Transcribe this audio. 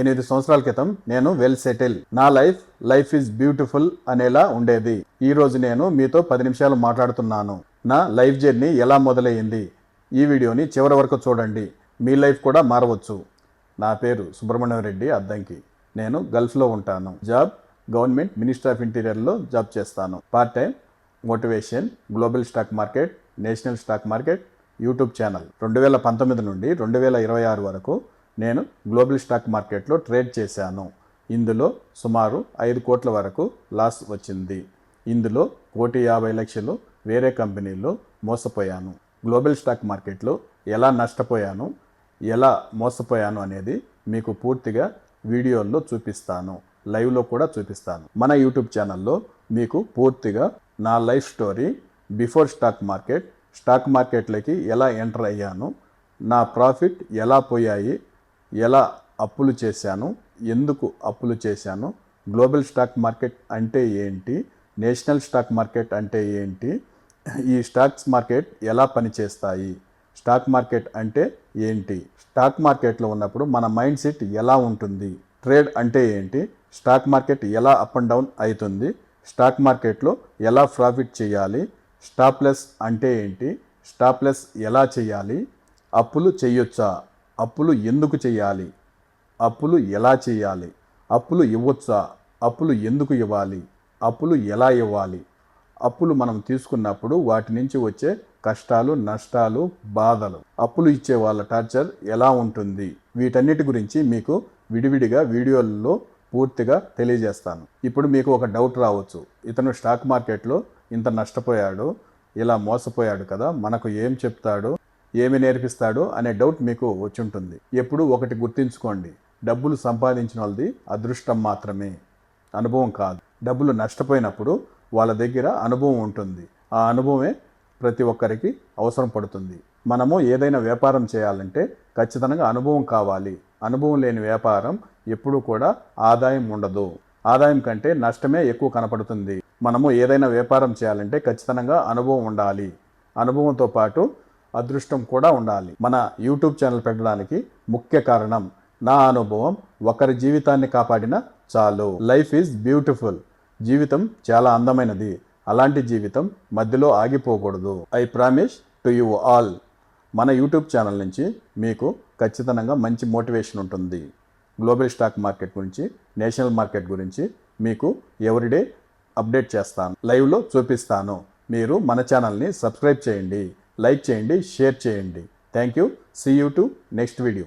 8 సంవత్సరాల క్రితం నేను వెల్ సెటిల్, నా లైఫ్ ఈజ్ బ్యూటిఫుల్ అనేలా ఉండేది. ఈ రోజు నేను మీతో 10 నిమిషాలు మాట్లాడుతున్నాను. నా లైఫ్ జర్నీ ఎలా మొదలయ్యింది? ఈ వీడియోని చివరి వరకు చూడండి. మీ లైఫ్ కూడా మారవచ్చు. నా పేరు సుబ్రహ్మణ్యం రెడ్డి అద్దంకి. నేను గల్ఫ్లో ఉంటాను. జాబ్ గవర్నమెంట్ మినిస్టర్ ఆఫ్ ఇంటీరియర్లో జాబ్ చేస్తాను. Part time motivation, global stock market, national stock market, YouTube channel. 2019 నుండి 2026 వరకు నేను గ్లోబల్ స్టాక్ మార్కెట్లో ట్రేడ్ చేశాను. ఇందులో సుమారు 5 కోట్ల వరకు లాస్ వచ్చింది. ఇందులో 1,50,00,000 వేరే కంపెనీల్లో మోసపోయాను. గ్లోబల్ స్టాక్ మార్కెట్లో ఎలా నష్టపోయాను, ఎలా మోసపోయాను అనేది మీకు పూర్తిగా వీడియోల్లో చూపిస్తాను, లైవ్లో కూడా చూపిస్తాను. మన యూట్యూబ్ ఛానల్లో మీకు పూర్తిగా నా లైఫ్ స్టోరీ, బిఫోర్ స్టాక్ మార్కెట్లోకి ఎలా ఎంటర్ అయ్యాను, నా ప్రాఫిట్ ఎలా పోయాయి, ఎలా అప్పులు చేశాను, ఎందుకు అప్పులు చేశాను, గ్లోబల్ స్టాక్ మార్కెట్ అంటే ఏంటి, నేషనల్ స్టాక్ మార్కెట్ అంటే ఏంటి, ఈ స్టాక్స్ మార్కెట్ ఎలా పనిచేస్తాయి, స్టాక్ మార్కెట్ అంటే ఏంటి, స్టాక్ మార్కెట్లో ఉన్నప్పుడు మన మైండ్ సెట్ ఎలా ఉంటుంది, ట్రేడ్ అంటే ఏంటి, స్టాక్ మార్కెట్ ఎలా అప్ అండ్ డౌన్ అవుతుంది, స్టాక్ మార్కెట్లో ఎలా ప్రాఫిట్ చేయాలి, స్టాప్ లాస్ అంటే ఏంటి, స్టాప్ లాస్ ఎలా చేయాలి, అప్పులు చేయొచ్చా, అప్పులు ఎందుకు చేయాలి, అప్పులు ఎలా చేయాలి, అప్పులు ఇవ్వచ్చా, అప్పులు ఎందుకు ఇవ్వాలి, అప్పులు ఎలా ఇవ్వాలి, అప్పులు మనం తీసుకున్నప్పుడు వాటి నుంచి వచ్చే కష్టాలు, నష్టాలు, బాధలు, అప్పులు ఇచ్చే వాళ్ళ టార్చర్ ఎలా ఉంటుంది, వీటన్నిటి గురించి మీకు విడివిడిగా వీడియోల్లో పూర్తిగా తెలియజేస్తాను. ఇప్పుడు మీకు ఒక డౌట్ రావచ్చు, ఇతను స్టాక్ మార్కెట్లో ఇంత నష్టపోయాడు, ఇలా మోసపోయాడు కదా, మనకు ఏం చెప్తాడు, ఏమి నేర్పిస్తాడు అనే డౌట్ మీకు వచ్చి ఉంటుంది. ఎప్పుడు ఒకటి గుర్తుంచుకోండి, డబ్బులు సంపాదించిన వాళ్ళది అదృష్టం మాత్రమే, అనుభవం కాదు. డబ్బులు నష్టపోయినప్పుడు వాళ్ళ దగ్గర అనుభవం ఉంటుంది. ఆ అనుభవమే ప్రతి ఒక్కరికి అవసరం పడుతుంది. మనము ఏదైనా వ్యాపారం చేయాలంటే ఖచ్చితంగా అనుభవం కావాలి. అనుభవం లేని వ్యాపారం ఎప్పుడూ కూడా ఆదాయం ఉండదు. ఆదాయం కంటే నష్టమే ఎక్కువ కనపడుతుంది. మనము ఏదైనా వ్యాపారం చేయాలంటే ఖచ్చితంగా అనుభవం ఉండాలి. అనుభవంతో పాటు అదృష్టం కూడా ఉండాలి. మన యూట్యూబ్ ఛానల్ పెట్టడానికి ముఖ్య కారణం నా అనుభవం. ఒకరి జీవితాన్ని కాపాడిన చాలు. Life is beautiful. జీవితం చాలా అందమైనది. అలాంటి జీవితం మధ్యలో ఆగిపోకూడదు. I promise to you all. మన యూట్యూబ్ ఛానల్ నుంచి మీకు ఖచ్చితంగా మంచి మోటివేషన్ ఉంటుంది. గ్లోబల్ స్టాక్ మార్కెట్ గురించి, నేషనల్ మార్కెట్ గురించి మీకు ఎవ్రీడే అప్డేట్ చేస్తాను, లైవ్లో చూపిస్తాను. మీరు మన ఛానల్ని సబ్స్క్రైబ్ చేయండి, లైక్ చేయండి, షేర్ చేయండి. Thank you. See you to next video.